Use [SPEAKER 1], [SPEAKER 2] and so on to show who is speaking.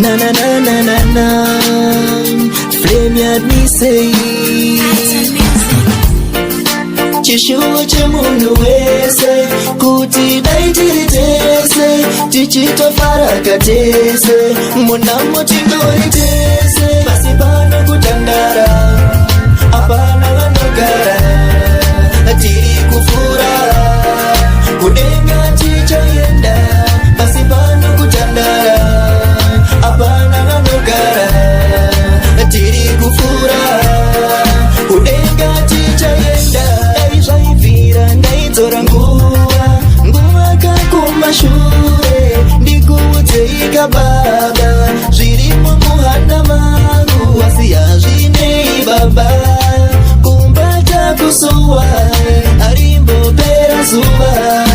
[SPEAKER 1] na na na na na na. Flame at me say Chishuwa chemundu wese kuti daitilitese tichito farakatese munamo tingoritese basi pano kutandara apana vanogara tiri kufura kudenga tichayenda basi pano kutandara apana vanogara tiri kufura kudenga tichayenda zvaivhira ndaidzora nguva kakumashure ndikuudzeika baba zvirimo muhana mangu asi hazvinei baba kumbata kusuwa harimbopera zuva